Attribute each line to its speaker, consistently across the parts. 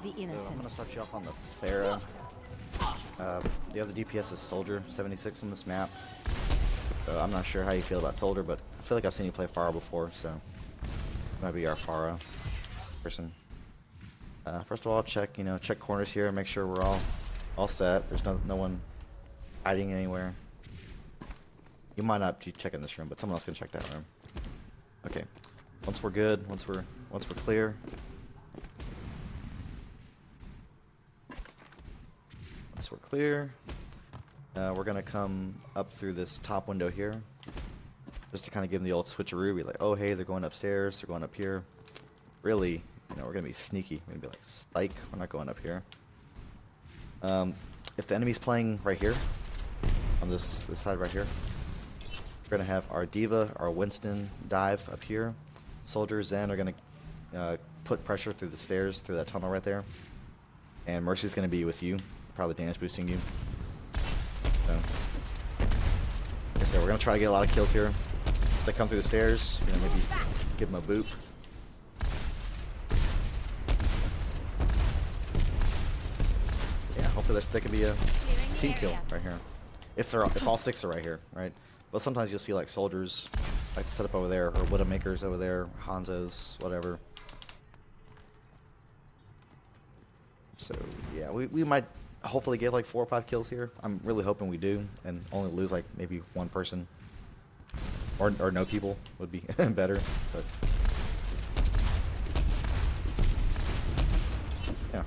Speaker 1: the
Speaker 2: So I'm
Speaker 1: innocent.
Speaker 2: gonna start you off on the Pharah. The other DPS is Soldier, 76 on this map. I'm not sure how you feel about Soldier, but I feel like I've seen you play Pharah before, so might be our Pharah person. First of all, check corners here, make sure we're all set. There's no one hiding anywhere. You might not be checking this room, but someone else can check that room. Okay. Once we're good, once we're clear. Once we're clear, we're gonna come up through this top window here, just to kind of give them the old switcheroo. Be like, oh hey, they're going upstairs, they're going up here. Really, we're gonna be sneaky. We're gonna be like, psych, we're not going up here. If the enemy's playing right here, on this side right here, we're gonna have our D.Va, our Winston dive up here. Soldier, Zen are gonna put pressure through the stairs, through that tunnel right there. And Mercy's gonna be with you, probably damage boosting you. So, like I said, we're gonna try to get a lot of kills here. If they come through the stairs, maybe give them a boop. Yeah, hopefully that could be a team kill right here. If all six are right here, right? But sometimes you'll see like soldiers like set up over there, or Widowmakers over there, Hanzos, whatever. So yeah, we might hopefully get like 4 or 5 kills here. I'm really hoping we do, and only lose like maybe one person, or no people would be better. But yeah,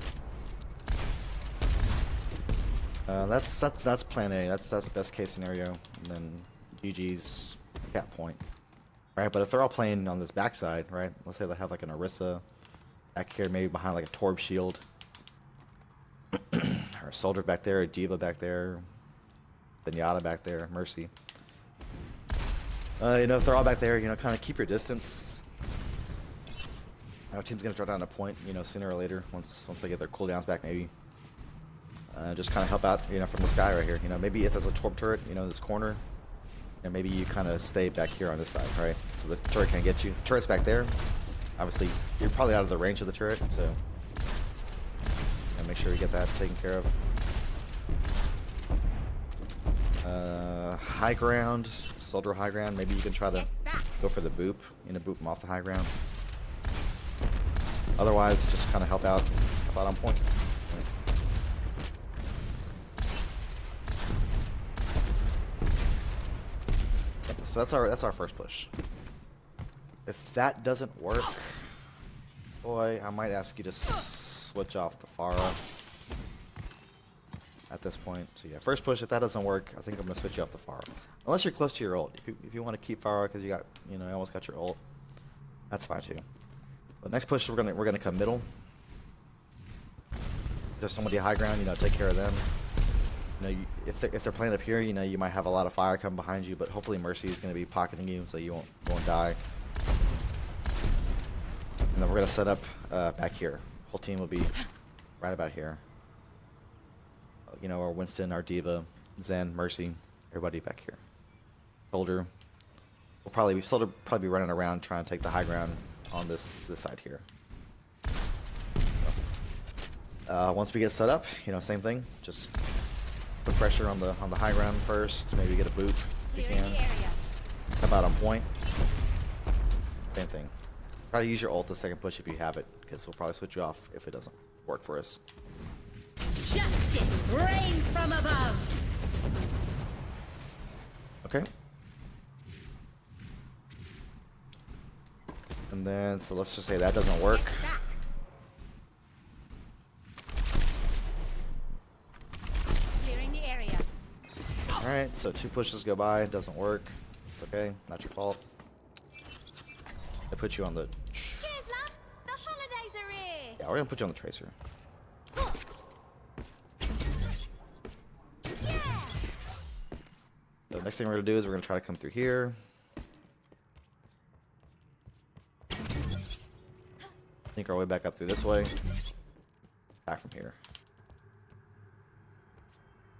Speaker 2: that's plan A. That's the best case scenario, and then GG's cap point. Right, but if they're all playing on this backside, right? Let's say they have like an Orisa back here, maybe behind like a Torb shield. Or a Soldier back there, a D.Va back there, Zenyatta back there, Mercy. If they're all back there, kind of keep your distance. Our team's gonna draw down a point, sooner or later, once they get their cooldowns back, maybe. Just kind of help out, from the sky right here. Maybe if there's a Torb turret, in this corner, maybe you kind of stay back here on this side, right? So the turret can't get you. The turret's back there. Obviously, you're probably out of the range of the turret, so make sure you get that taken care of. High ground, Soldier high ground. Maybe you can try to go for the boop, boop them off the high ground. Otherwise, just kind of help out on point. So that's our first push. If that doesn't work, boy, I might ask you to switch off the Pharah at this point. So yeah, first push. If that doesn't work, I think I'm gonna switch you off the Pharah. Unless you're close to your ult. If you want to keep Pharah because you got you almost got your ult, that's fine too. But next push, we're gonna come middle. If there's somebody high ground, take care of them. If they're playing up here, you might have a lot of fire come behind you, but hopefully Mercy is gonna be pocketing you, so you won't die. And then we're gonna set up back here. Whole team will be right about here. Our Winston, our D.Va, Zen, Mercy, everybody back here. Soldier will probably be running around trying to take the high ground on this side here. Once we get set up, same thing. Just put pressure on the high ground first. Maybe get a boop if you can. Come out on point. Same thing. Try to use your ult the second push if you have it, because we'll probably switch you off if it doesn't work for us.
Speaker 1: Justice reigns from above.
Speaker 2: Okay. And then, so let's just say that doesn't work.
Speaker 1: Clearing the area.
Speaker 2: Alright, so 2 pushes go by, it doesn't work. It's okay, not your fault. I put you on the...
Speaker 1: Cheers, love. The holidays are here.
Speaker 2: Yeah, we're gonna put you on the Tracer. So next thing we're gonna do is we're gonna try to come through here. Sneak our way back up through this way. Back from here.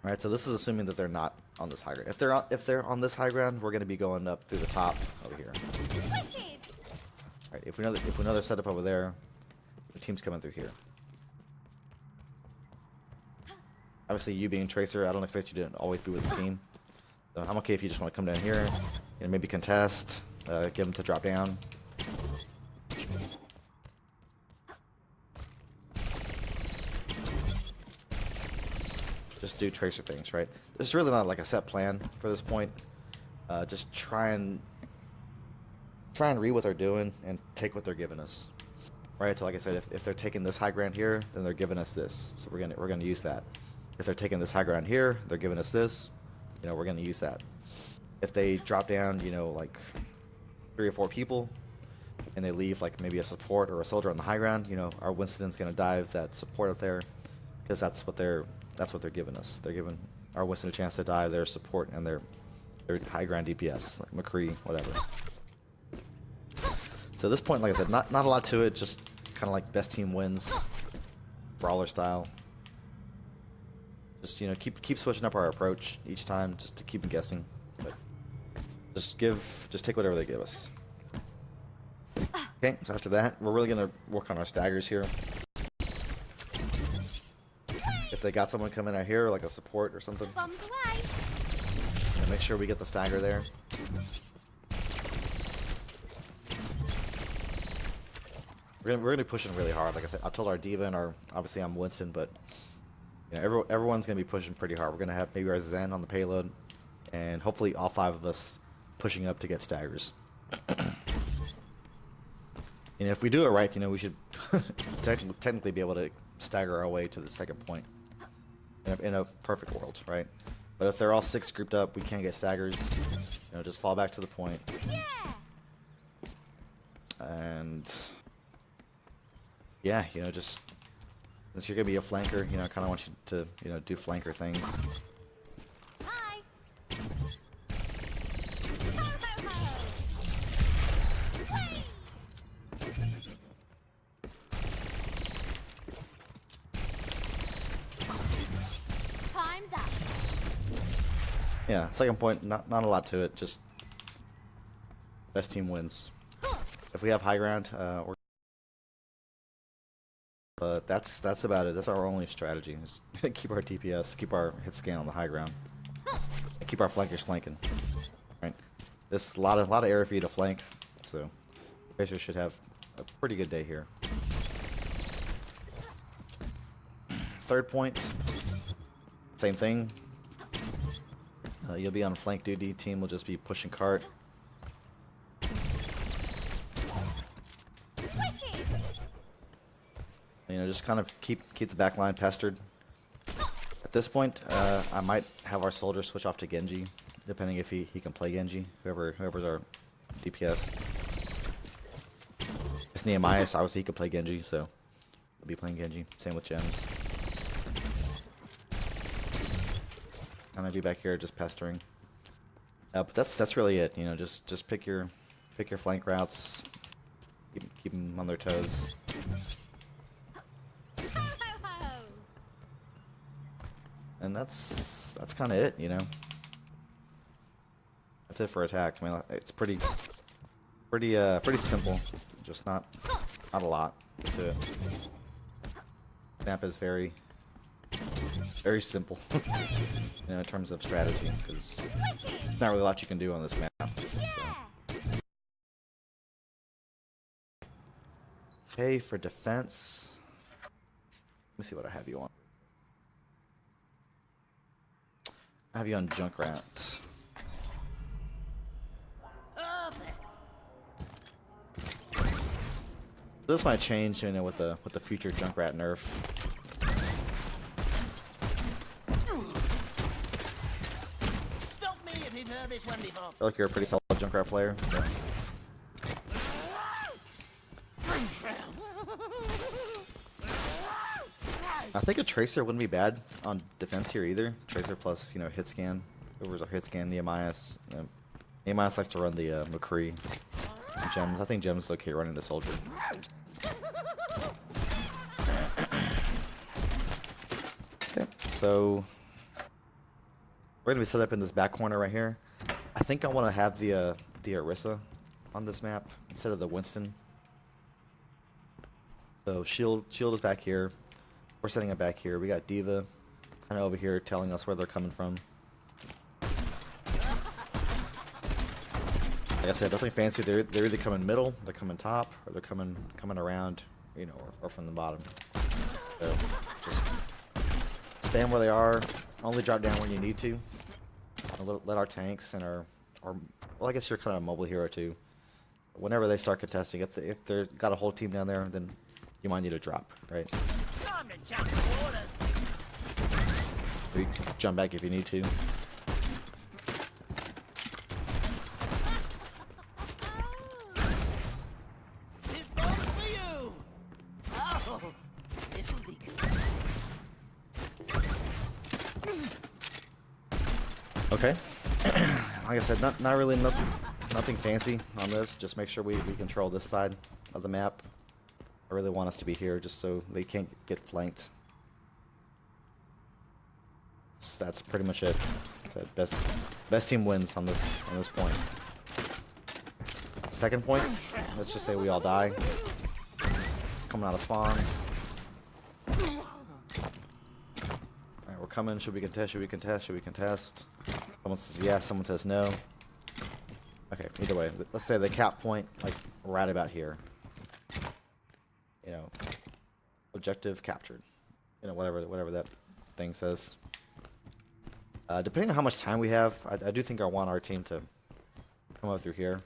Speaker 2: Alright, so this is assuming that they're not on this high ground. If they're on this high ground, we're gonna be going up through the top over here. Alright, if we know they're set up over there, the team's coming through here. Obviously, you being Tracer, I don't expect you to always be with the team. So I'm okay if you just want to come down here and maybe contest, get them to drop down. Just do Tracer things, right? There's really not like a set plan for this point. Just try and read what they're doing and take what they're giving us. Right, so like I said, if they're taking this high ground here, then they're giving us this. So we're gonna use that. If they're taking this high ground here, they're giving us this. You know, we're gonna use that. If they drop down, you know, like 3 or 4 people, and they leave like maybe a support or a soldier on the high ground, you know, our Winston's gonna dive that support up there, because that's what they're giving us. They're giving our Winston a chance to dive their support and their high ground DPS, like McCree, whatever. So at this point, like I said, not a lot to it, just kind of like best team wins, brawler style. Just, you know, keep switching up our approach each time, just to keep them guessing. But just take whatever they give us. Okay, so after that, we're really gonna work on our staggers here. If they got someone coming out here, like a support or something,
Speaker 1: Bombs away.
Speaker 2: you know, make sure we get the stagger there. We're gonna be pushing really hard. Like I said, I told our Diva and obviously I'm Winston, but you know, everyone's gonna be pushing pretty hard. We're gonna have maybe our Zen on the payload, and hopefully all 5 of us pushing up to get staggers. And if we do it right, you know, we should technically be able to stagger our way to the second point in a perfect world, right? But if they're all 6 grouped up, we can't get staggers. You know, just fall back to the point. And yeah, you know, just since you're gonna be a flanker, you know, I kind of want you to, you know, do flanker things.
Speaker 1: Hi. Time's up.
Speaker 2: Yeah, second point, not a lot to it, just best team wins. If we have high ground, but that's about it. That's our only strategy. Is keep our DPS, keep our hit scan on the high ground, and keep our flankers flanking. Right, this a lot of area for you to flank, so Tracer should have a pretty good day here. Third point, same thing. You'll be on flank duty. Team will just be pushing cart. You know, just kind of keep the back line pestered. At this point, I might have our soldier switch off to Genji, depending if he can play Genji. Whoever's our DPS. It's Nehemiah, so obviously he can play Genji, so we'll be playing Genji. Same with Gems. I'm gonna be back here just pestering. But that's really it. You know, just pick your flank routes. Keep them on their toes. And that's kind of it, you know. That's it for attack. I mean, it's pretty simple. Just not a lot to it. Snap is very simple, you know, in terms of strategy, because there's not really a lot you can do on this map. So. Okay, for defense, let me see what I have you on. I have you on Junkrat. This might change, you know, with the future Junkrat nerf.
Speaker 3: Stop me if you've heard this one before.
Speaker 2: I feel like you're a pretty solid Junkrat player. So. I think a Tracer wouldn't be bad on defense here either. Tracer plus, you know, hit scan. Whoever's our hit scan, Nehemiah. Nehemiah likes to run the McCree. Gems. I think Gems is okay running the soldier. Okay, so we're gonna be set up in this back corner right here. I think I want to have the Orisa on this map instead of the Winston. So shield is back here. We're setting it back here. We got Diva kind of over here telling us where they're coming from. Like I said, definitely fancy. They're either coming middle, they're coming top, or they're coming around, you know, or from the bottom. So just spam where they are. Only drop down when you need to. And let our tanks and our well, I guess you're kind of a mobile hero too. Whenever they start contesting, if they've got a whole team down there, then you might need to drop, right?
Speaker 3: Time to jump the waters.
Speaker 2: You jump back if you need to.
Speaker 3: This boat's for you. Oh, this'll be good.
Speaker 2: Okay. Like I said, not really nothing fancy on this. Just make sure we control this side of the map. I really want us to be here just so they can't get flanked. So that's pretty much it. So best team wins on this point. Second point, let's just say we all die. Coming out of spawn. Alright, we're coming. Should we contest? Should we contest? Should we contest? Someone says yes, someone says no. Okay, either way, let's say the cap point, like, right about here. You know, objective captured. You know, whatever that thing says. Depending on how much time we have, I do think I want our team to come up through here.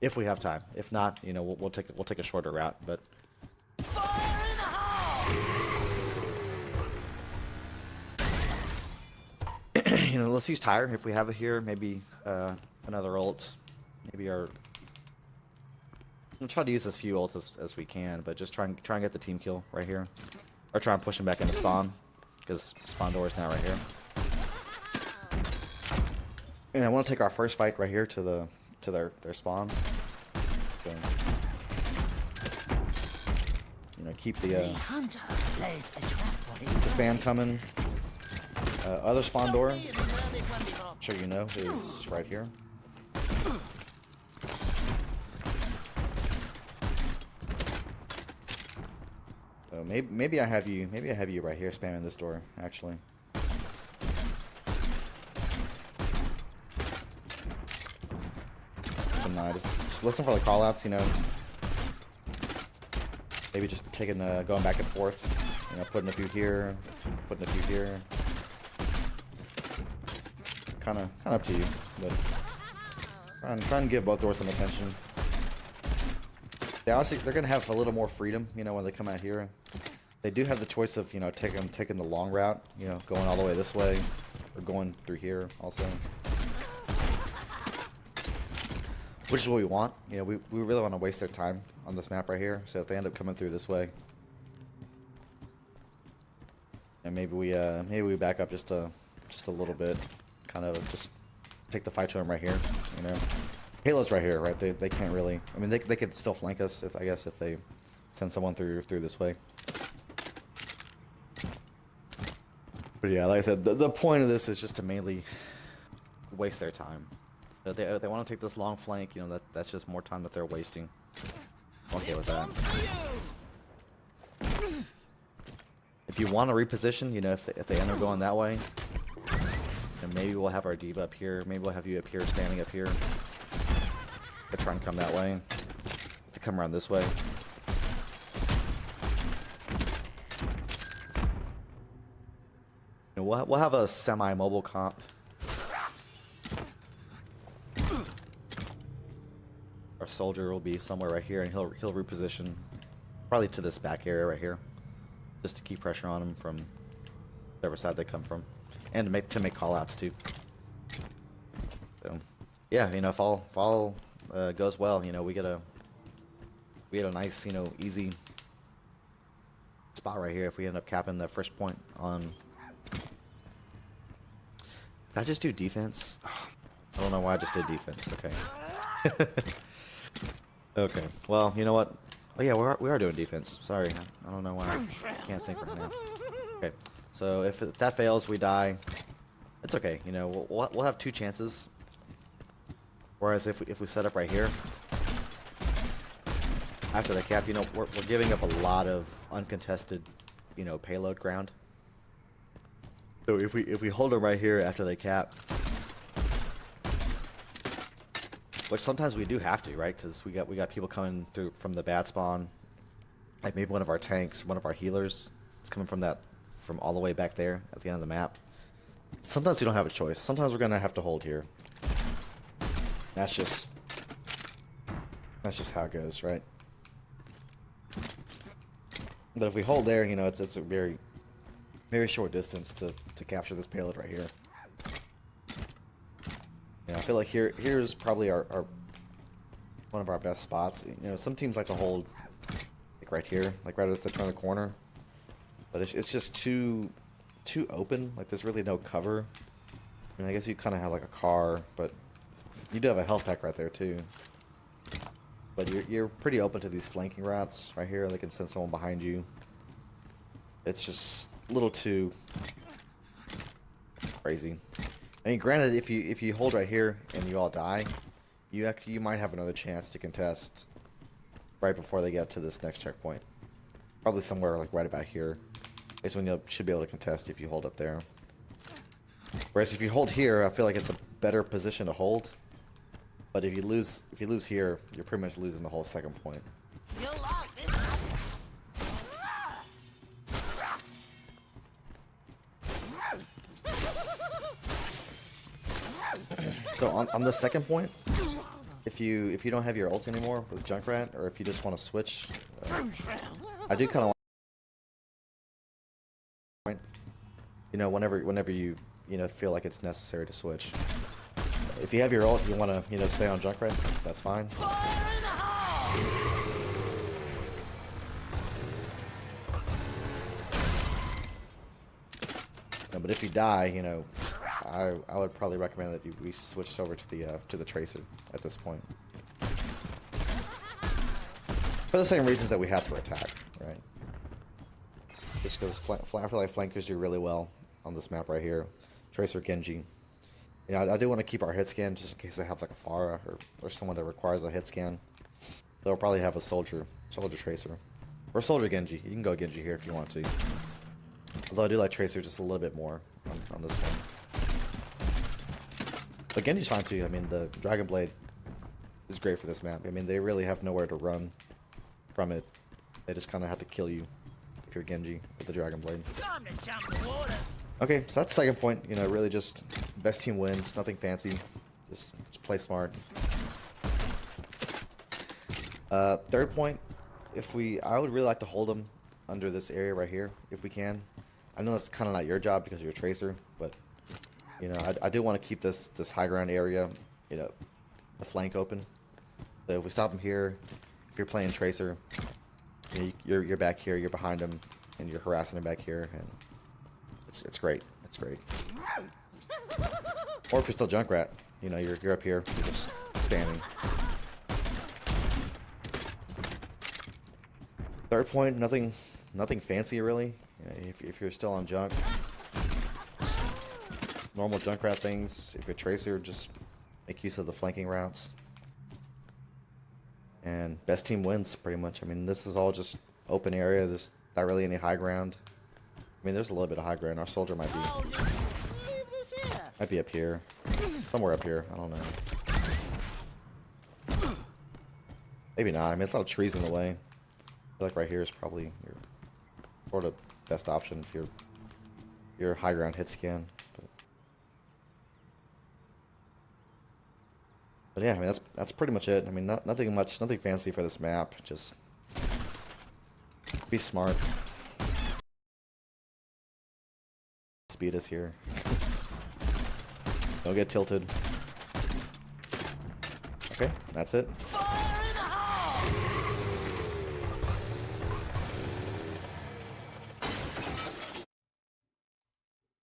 Speaker 2: If we have time. If not, you know, we'll take a shorter route. But
Speaker 3: Fire in the hole!
Speaker 2: you know, let's use tire if we have it here. Maybe another ult. Maybe our. We'll try to use as few ults as we can, but just try and get the team kill right here, or try and push them back into spawn, because spawn door is now right here. And I want to take our first fight right here to their spawn. So, you know, keep the
Speaker 3: Hunter plays a trap for his
Speaker 2: spam coming. Other spawn door,
Speaker 3: Stop me if you've heard this one before.
Speaker 2: I'm sure you know, is right here. So maybe I have you right here spamming this door actually. But no, just listen for the callouts, you know. Maybe just taking going back and forth, you know, putting a few here, putting a few here. Kind of up to you, but try and give both doors some attention. They're gonna have a little more freedom, you know, when they come out here. They do have the choice of, you know, taking the long route, you know, going all the way this way, or going through here also. Which is what we want. You know, we really want to waste their time on this map right here. So if they end up coming through this way, and maybe we back up just a little bit, kind of just take the fight to them right here, you know. Halo's right here, right? They can't really. I mean, they could still flank us if they send someone through this way. But yeah, like I said, the point of this is just to mainly waste their time. If they want to take this long flank, you know, that's just more time that they're wasting. I'm okay with that. If you want to reposition, you know, if they end up going that way, then maybe we'll have our diva up here. Maybe we'll have you up here, standing up here. To try and come that way. To come around this way. You know, we'll have a semi-mobile comp. Our soldier will be somewhere right here, and he'll reposition probably to this back area right here, just to keep pressure on him from whatever side they come from, and to make call-outs too. So, yeah, you know, if all goes well, you know, we get a nice, you know, easy spot right here if we end up capping the first point on. Did I just do defense? I don't know why I just did defense. Okay. Okay. Well, you know what? Oh yeah, we are doing defense. Sorry, I don't know why. I can't think right now. Okay. So if that fails, we die. It's okay. You know, we'll have 2 chances. Whereas if we set up right here, after the cap, you know, we're giving up a lot of uncontested you know, payload ground. So if we hold them right here after they cap, which sometimes we do have to, right? Because we got people coming through from the bad spawn, like maybe one of our tanks, one of our healers is coming from all the way back there at the end of the map. Sometimes we don't have a choice. Sometimes we're gonna have to hold here. That's just how it goes, right? But if we hold there, you know, it's a very short distance to capture this payload right here. Yeah, I feel like here's probably our one of our best spots. You know, some teams like to hold like right here, like right at the turn of the corner, but it's just too open. Like there's really no cover. I mean, I guess you kind of have like a car, but you do have a health pack right there too. But you're pretty open to these flanking routes right here. They can send someone behind you. It's just a little too crazy. I mean, granted, if you hold right here and you all die, you might have another chance to contest right before they get to this next checkpoint. Probably somewhere like right about here is when you should be able to contest if you hold up there. Whereas if you hold here, I feel like it's a better position to hold. But if you lose here, you're pretty much losing the whole second point.
Speaker 3: You'll like this.
Speaker 2: So on the second point, if you don't have your ult anymore with Junkrat, or if you just want to switch, I do kind of want, you know, whenever you feel like it's necessary to switch. If you have your ult, you want to, you know, stay on Junkrat, that's fine.
Speaker 3: Fire in the hole!
Speaker 2: No, but if you die, you know, I would probably recommend that we switched over to the Tracer at this point. For the same reasons that we have for attack, right? Just because I feel like flankers do really well on this map right here. Tracer, Genji. You know, I do want to keep our hit scan just in case they have like a Pharah or someone that requires a hit scan. They'll probably have a soldier Tracer. Or soldier Genji. You can go Genji here if you want to. Although I do like Tracer just a little bit more on this one. But Genji's fine too. I mean, the Dragon Blade is great for this map. I mean, they really have nowhere to run from it. They just kind of have to kill you if you're Genji with the Dragon Blade.
Speaker 3: Time to jump the water.
Speaker 2: Okay, so that's the second point. You know, really just best team wins. Nothing fancy. Just play smart. Third point, I would really like to hold them under this area right here if we can. I know that's kind of not your job because you're a Tracer, but you know, I do want to keep this high ground area, you know, the flank open. So if we stop them here, if you're playing Tracer, you know, you're back here, you're behind them, and you're harassing them back here, and it's great. It's great. Or if you're still Junkrat, you know, you're up here, you're just spamming. Third point, nothing fancy really. You know, if you're still on Junk, normal Junkrat things. If you're Tracer, just make use of the flanking routes. And best team wins, pretty much. I mean, this is all just open area. There's not really any high ground. I mean, there's a little bit of high ground. Our soldier might be
Speaker 3: Leave this here.
Speaker 2: up here. Somewhere up here. I don't know. Maybe not. I mean, it's a lot of trees in the way. I feel like right here is probably your sort of best option if you're high ground hit scan. But yeah, I mean, that's pretty much it. I mean, nothing fancy for this map. Just be smart. Speed us here. Don't get tilted. Okay, that's it.